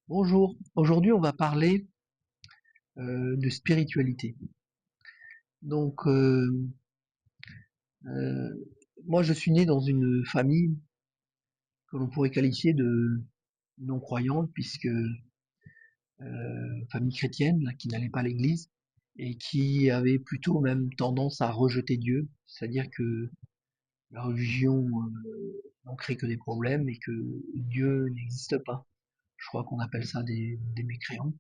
Bonjour, aujourd'hui on va parler de spiritualité. Donc euh, moi je suis né dans une famille que l'on pourrait qualifier de non-croyante puisque famille chrétienne là, qui n'allait pas à l'église et qui avait plutôt même tendance à rejeter Dieu, c'est-à-dire que la religion n'en crée que des problèmes et que Dieu n'existe pas. Je crois qu'on appelle ça des mécréants.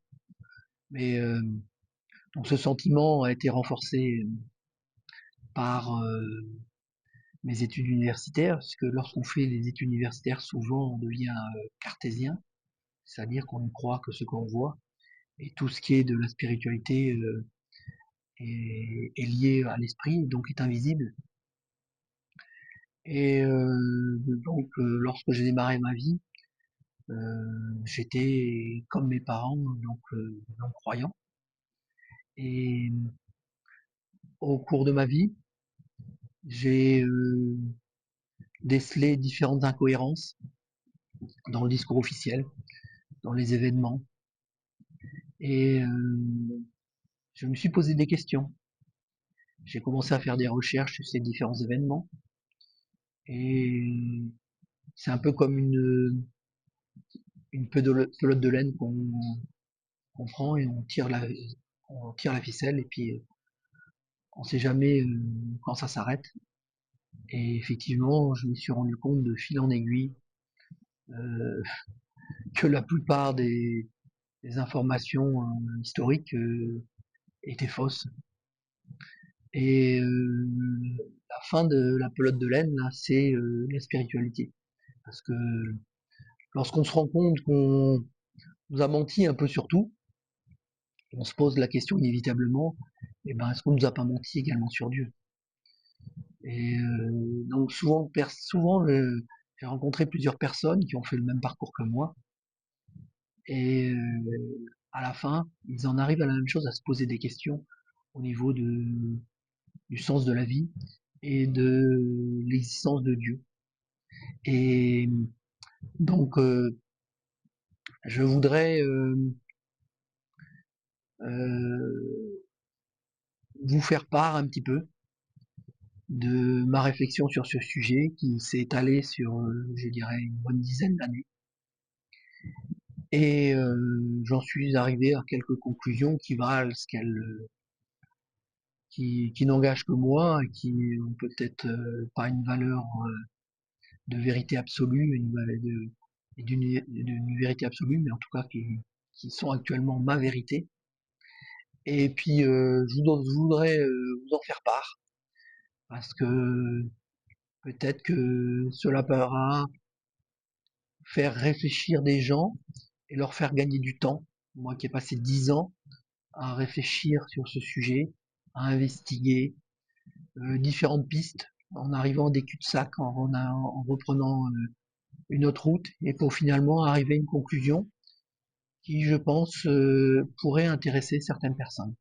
Mais donc ce sentiment a été renforcé par mes études universitaires, parce que lorsqu'on fait les études universitaires, souvent on devient cartésien, c'est-à-dire qu'on ne croit que ce qu'on voit, et tout ce qui est de la spiritualité est lié à l'esprit, donc est invisible. Et lorsque j'ai démarré ma vie, j'étais comme mes parents, donc non croyant. Et au cours de ma vie, j'ai décelé différentes incohérences dans le discours officiel, dans les événements, et je me suis posé des questions. J'ai commencé à faire des recherches sur ces différents événements et c'est un peu comme une pelote de laine qu'on prend et on tire la ficelle et puis on sait jamais quand ça s'arrête. Et effectivement, je me suis rendu compte de fil en aiguille euh, que la plupart des informations historiques étaient fausses. Et la fin de la pelote de laine, là, c'est la spiritualité. Parce que lorsqu'on se rend compte qu'on nous a menti un peu sur tout, on se pose la question inévitablement, eh ben, est-ce qu'on nous a pas menti également sur Dieu? Et donc souvent j'ai rencontré plusieurs personnes qui ont fait le même parcours que moi, et à la fin, ils en arrivent à la même chose, à se poser des questions au niveau du sens de la vie et de l'existence de Dieu. Et donc, je voudrais euh, vous faire part un petit peu de ma réflexion sur ce sujet qui s'est étalée sur, je dirais, une bonne dizaine d'années. Et j'en suis arrivé à quelques conclusions qui valent ce qu'elles, qui n'engagent que moi et qui ont peut-être pas une valeur de vérité absolue, d'une vérité absolue, mais en tout cas qui sont actuellement ma vérité. Et puis je voudrais vous en faire part parce que peut-être que cela pourra faire réfléchir des gens et leur faire gagner du temps. Moi qui ai passé 10 ans à réfléchir sur ce sujet, à investiguer différentes pistes, en arrivant à des cul-de-sac, en reprenant une autre route, et pour finalement arriver à une conclusion qui, je pense, pourrait intéresser certaines personnes.